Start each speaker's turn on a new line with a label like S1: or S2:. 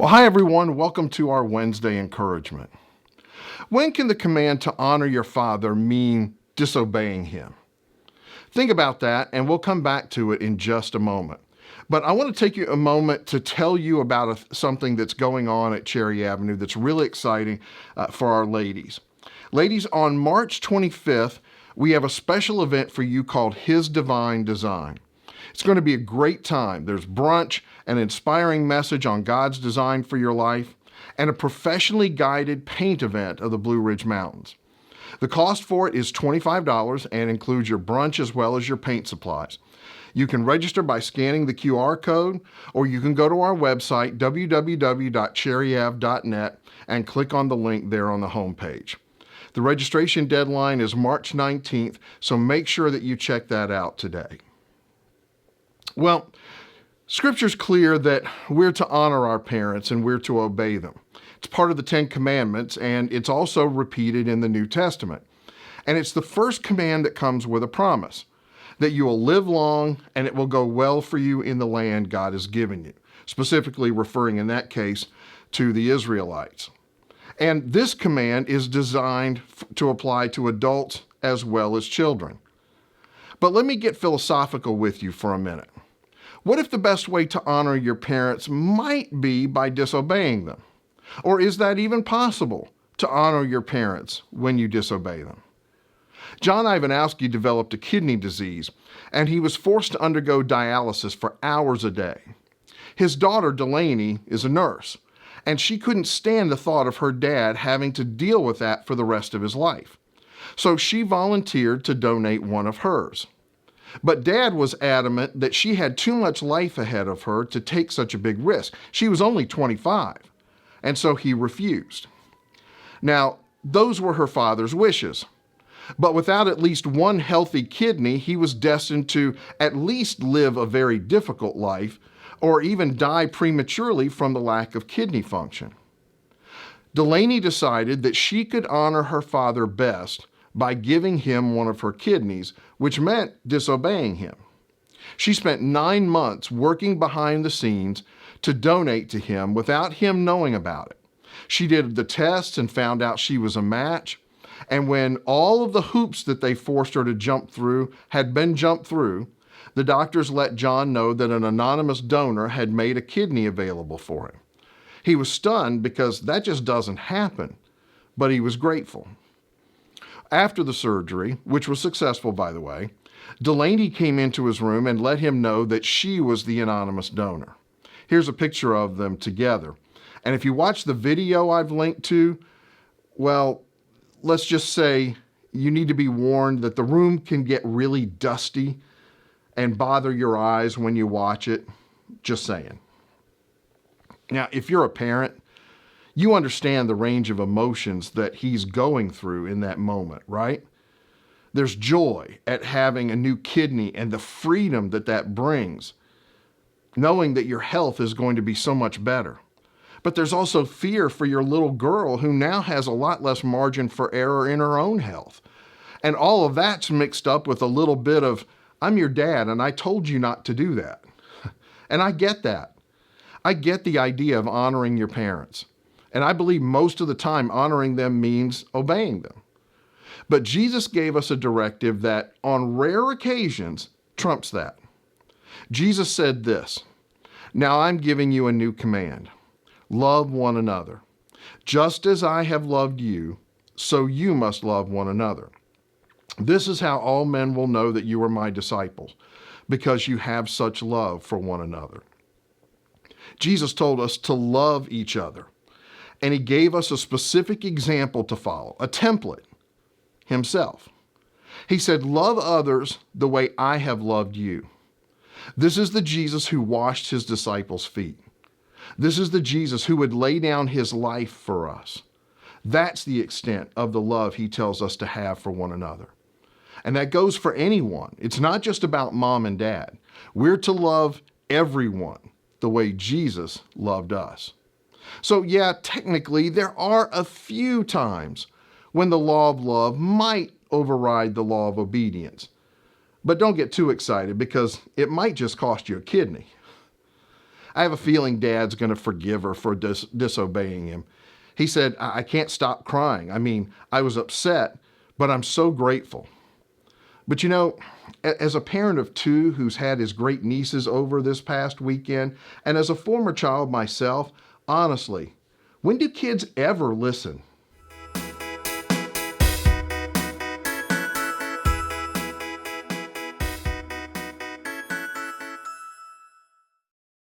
S1: Well, hi everyone. Welcome to our Wednesday encouragement. When can the command to honor your father mean disobeying him? Think about that, and we'll come back to it in just a moment. But I want to take you a moment to tell you about something that's going on at Cherry Avenue that's really exciting for our ladies. Ladies, on March 25th, we have a special event for you called His Divine Design. It's going to be a great time. There's brunch, an inspiring message on God's design for your life, and a professionally guided paint event of the Blue Ridge Mountains. The cost for it is $25 and includes your brunch as well as your paint supplies. You can register by scanning the QR code, or you can go to our website, www.cherryav.net, and click on the link there on the homepage. The registration deadline is March 19th, so make sure that you check that out today. Well, Scripture's clear that we're to honor our parents and we're to obey them. It's part of the Ten Commandments, and it's also repeated in the New Testament. And it's the first command that comes with a promise that you will live long and it will go well for you in the land God has given you, specifically referring in that case to the Israelites. And this command is designed to apply to adults as well as children. But let me get philosophical with you for a minute. What if the best way to honor your parents might be by disobeying them? Or is that even possible, to honor your parents when you disobey them? John Ivanowski developed a kidney disease, and he was forced to undergo dialysis for hours a day. His daughter, Delaney, is a nurse, and she couldn't stand the thought of her dad having to deal with that for the rest of his life. So she volunteered to donate one of hers. But Dad was adamant that she had too much life ahead of her to take such a big risk. She was only 25, and so he refused. Now, those were her father's wishes. But without at least one healthy kidney, he was destined to at least live a very difficult life, or even die prematurely from the lack of kidney function. Delaney decided that she could honor her father best by giving him one of her kidneys, which meant disobeying him. She spent 9 months working behind the scenes to donate to him without him knowing about it. She did the tests and found out she was a match. And when all of the hoops that they forced her to jump through had been jumped through, the doctors let John know that an anonymous donor had made a kidney available for him. He was stunned because that just doesn't happen, but he was grateful. After the surgery, which was successful by the way, Delaney came into his room and let him know that she was the anonymous donor. Here's a picture of them together. And if you watch the video I've linked to, well, let's just say you need to be warned that the room can get really dusty and bother your eyes when you watch it. Just saying. Now, if you're a parent, you understand the range of emotions that he's going through in that moment, right? There's joy at having a new kidney and the freedom that that brings, knowing that your health is going to be so much better. But there's also fear for your little girl who now has a lot less margin for error in her own health. And all of that's mixed up with a little bit of, I'm your dad and I told you not to do that. And I get that. I get the idea of honoring your parents. And I believe most of the time honoring them means obeying them. But Jesus gave us a directive that on rare occasions trumps that. Jesus said this, "Now I'm giving you a new command. Love one another. Just as I have loved you, so you must love one another. This is how all men will know that you are my disciples, because you have such love for one another." Jesus told us to love each other. And he gave us a specific example to follow, a template, himself. He said, love others the way I have loved you. This is the Jesus who washed his disciples' feet. This is the Jesus who would lay down his life for us. That's the extent of the love he tells us to have for one another. And that goes for anyone. It's not just about mom and dad. We're to love everyone the way Jesus loved us. So yeah, technically there are a few times when the law of love might override the law of obedience. But don't get too excited because it might just cost you a kidney. I have a feeling Dad's going to forgive her for disobeying him. He said, I can't stop crying. I mean, I was upset, but I'm so grateful. But you know, as a parent of two who's had his great nieces over this past weekend, and as a former child myself, honestly, when do kids ever listen?